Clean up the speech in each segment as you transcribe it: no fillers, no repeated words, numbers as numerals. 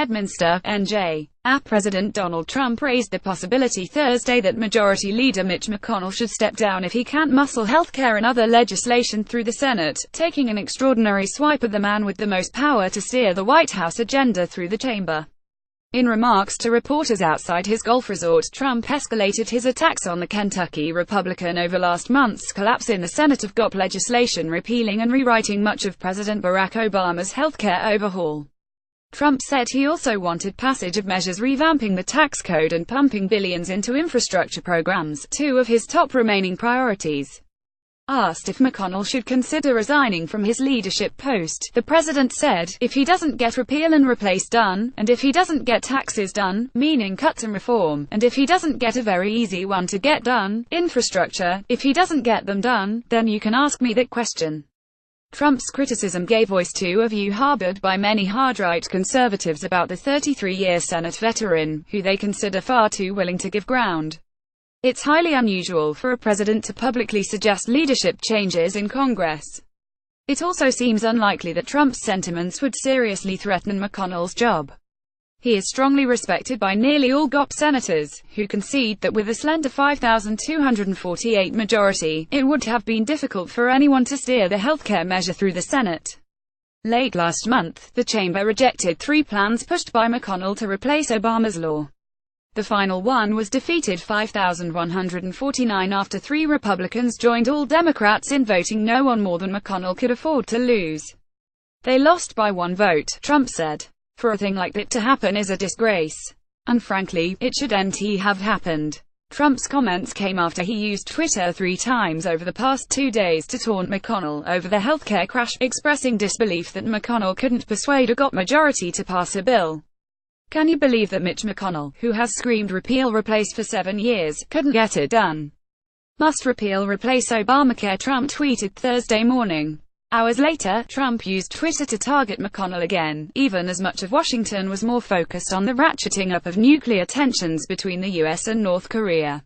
Bedminster, NJ. President Donald Trump raised the possibility Thursday that Majority Leader Mitch McConnell should step down if he can't muscle healthcare and other legislation through the Senate, taking an extraordinary swipe at the man with the most power to steer the White House agenda through the chamber. In remarks to reporters outside his golf resort, Trump escalated his attacks on the Kentucky Republican over last month's collapse in the Senate of GOP legislation repealing and rewriting much of President Barack Obama's healthcare overhaul. Trump said he also wanted passage of measures revamping the tax code and pumping billions into infrastructure programs, two of his top remaining priorities. Asked if McConnell should consider resigning from his leadership post, the president said, "If he doesn't get repeal and replace done, and if he doesn't get taxes done, meaning cuts and reform, and if he doesn't get a very easy one to get done, infrastructure, if he doesn't get them done, then you can ask me that question." Trump's criticism gave voice to a view harbored by many hard-right conservatives about the 33-year Senate veteran, who they consider far too willing to give ground. It's highly unusual for a president to publicly suggest leadership changes in Congress. It also seems unlikely that Trump's sentiments would seriously threaten McConnell's job. He is strongly respected by nearly all GOP senators, who concede that with a slender 5,248 majority, it would have been difficult for anyone to steer the healthcare measure through the Senate. Late last month, the chamber rejected three plans pushed by McConnell to replace Obama's law. The final one was defeated 5,149 after three Republicans joined all Democrats in voting no on more than McConnell could afford to lose. They lost by one vote, Trump said. "For a thing like that to happen is a disgrace. And frankly, it shouldn't have happened." Trump's comments came after he used Twitter 3 times over the past 2 days to taunt McConnell over the healthcare crash, expressing disbelief that McConnell couldn't persuade a GOP majority to pass a bill. "Can you believe that Mitch McConnell, who has screamed repeal replace for 7 years, couldn't get it done? Must repeal replace Obamacare," Trump tweeted Thursday morning. Hours later, Trump used Twitter to target McConnell again, even as much of Washington was more focused on the ratcheting up of nuclear tensions between the US and North Korea.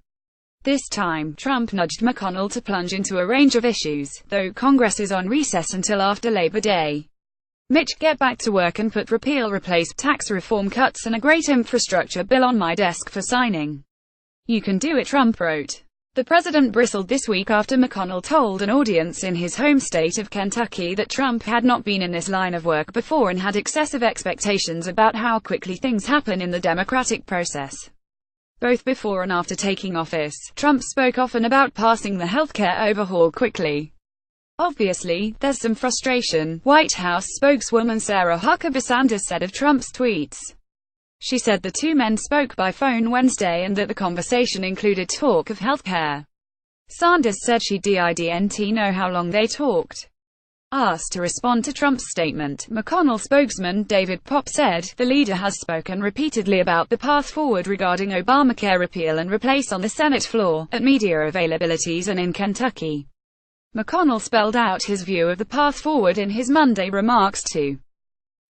This time, Trump nudged McConnell to plunge into a range of issues, though Congress is on recess until after Labor Day. "Mitch, get back to work and put repeal replace, tax reform cuts and a great infrastructure bill on my desk for signing. You can do it," Trump wrote. The president bristled this week after McConnell told an audience in his home state of Kentucky that Trump had not been in this line of work before and had excessive expectations about how quickly things happen in the democratic process. Both before and after taking office, Trump spoke often about passing the healthcare overhaul quickly. "Obviously, there's some frustration," White House spokeswoman Sarah Huckabee Sanders said of Trump's tweets. She said the two men spoke by phone Wednesday and that the conversation included talk of healthcare. Sanders said she didn't know how long they talked. Asked to respond to Trump's statement, McConnell spokesman David Popp said, "The leader has spoken repeatedly about the path forward regarding Obamacare repeal and replace on the Senate floor, at media availabilities and in Kentucky." McConnell spelled out his view of the path forward in his Monday remarks to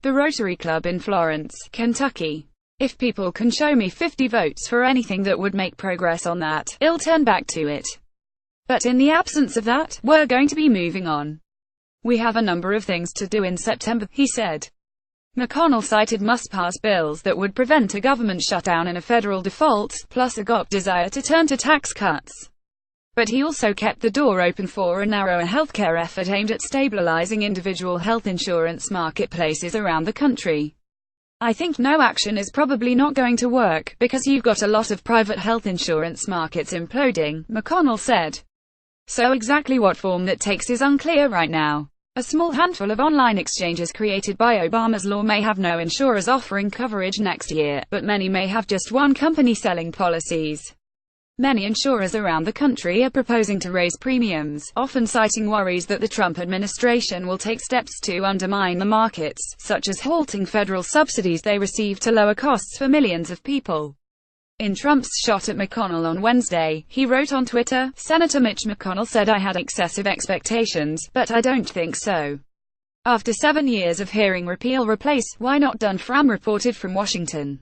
the Rotary Club in Florence, Kentucky. "If people can show me 50 votes for anything that would make progress on that, I'll turn back to it. But in the absence of that, we're going to be moving on. We have a number of things to do in September," he said. McConnell cited must-pass bills that would prevent a government shutdown and a federal default, plus a GOP desire to turn to tax cuts. But he also kept the door open for a narrower healthcare effort aimed at stabilizing individual health insurance marketplaces around the country. "I think no action is probably not going to work, because you've got a lot of private health insurance markets imploding," McConnell said. "So exactly what form that takes is unclear right now. A small handful of online exchanges created by Obama's law may have no insurers offering coverage next year, but many may have just one company selling policies. Many insurers around the country are proposing to raise premiums, often citing worries that the Trump administration will take steps to undermine the markets, such as halting federal subsidies they receive to lower costs for millions of people." In Trump's shot at McConnell on Wednesday, he wrote on Twitter, "Senator Mitch McConnell said I had excessive expectations, but I don't think so. After 7 years of hearing repeal replace, why not done?" Fram reported from Washington.